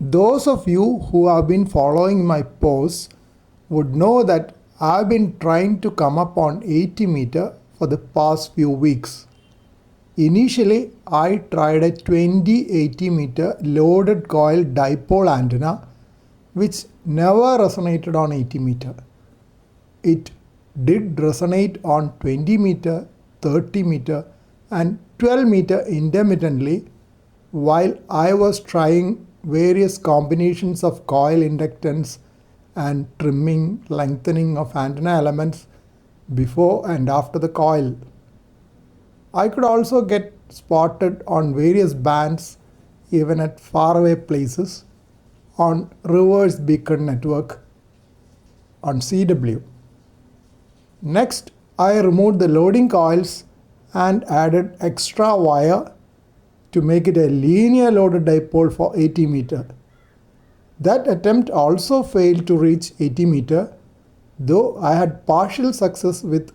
Those of you who have been following my posts would know that I've been trying to come up on 80 meter for the past few weeks. Initially, I tried a 20-80 meter loaded coil dipole antenna which never resonated on 80 meter. It did resonate on 20 meter, 30 meter and 12 meter intermittently while I was trying various combinations of coil inductance and trimming, lengthening of antenna elements before and after the coil. I could also get spotted on various bands even at faraway places on reverse beacon network on CW. Next, I removed the loading coils and added extra wire to make it a linear loaded dipole for 80 meter. That attempt also failed to reach 80 meter, though I had partial success with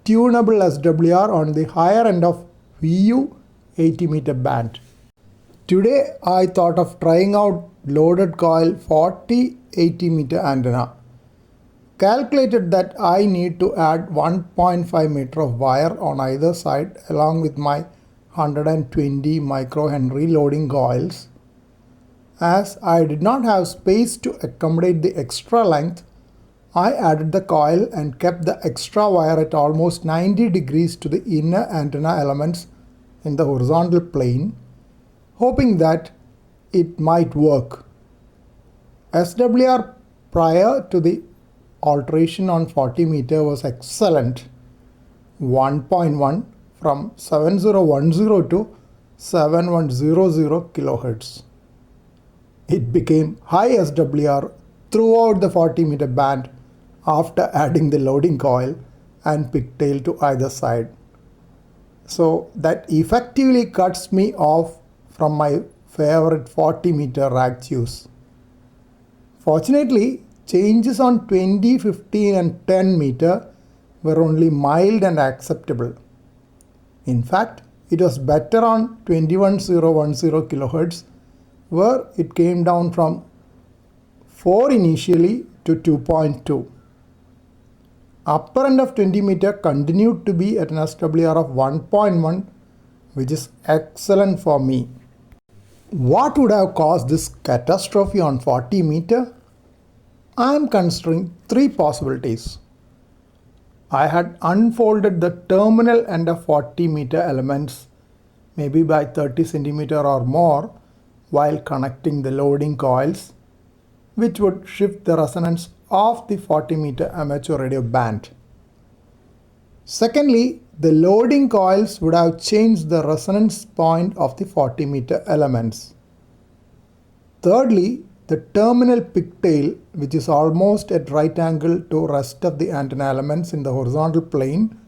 tunable SWR on the higher end of VU 80 meter band. Today I thought of trying out loaded coil 40-80 meter antenna. Calculated that I need to add 1.5 meter of wire on either side along with my 120 microhenry loading coils. As I did not have space to accommodate the extra length, I added the coil and kept the extra wire at almost 90 degrees to the inner antenna elements in the horizontal plane, hoping that it might work. SWR prior to the alteration on 40 meter was excellent, 1.1 from 7010 to 7100 kHz. It became high SWR throughout the 40 meter band after adding the loading coil and pigtail to either side. So that effectively cuts me off from my favorite 40 meter rack choose. Fortunately, changes on 20, 15 and 10 meter were only mild and acceptable. In fact, it was better on 21010 kHz where it came down from 4 initially to 2.2. Upper end of 20 meter continued to be at an SWR of 1.1, which is excellent for me. What would have caused this catastrophe on 40 meter? I am considering 3 possibilities. I had unfolded the terminal end of 40 meter elements maybe by 30 centimeter or more while connecting the loading coils, which would shift the resonance of the 40 meter amateur radio band. Secondly, the loading coils would have changed the resonance point of the 40 meter elements. Thirdly, the terminal pigtail, which is almost at right angle to rest of the antenna elements in the horizontal plane,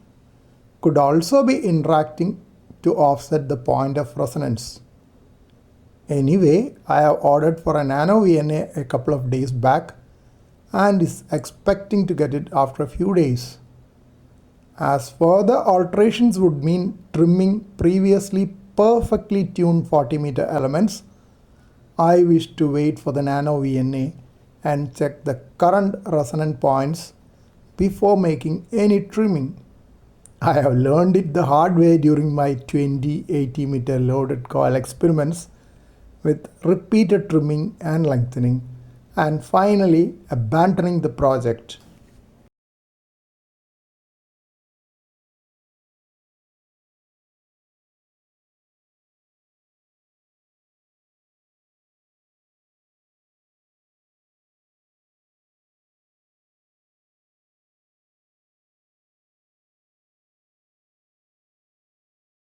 could also be interacting to offset the point of resonance. Anyway, I have ordered for a nano VNA a couple of days back and is expecting to get it after a few days. As further alterations would mean trimming previously perfectly tuned 40 meter elements, I wish to wait for the nano VNA and check the current resonant points before making any trimming. I have learned it the hard way during my 20-80 meter loaded coil experiments with repeated trimming and lengthening, and finally abandoning the project.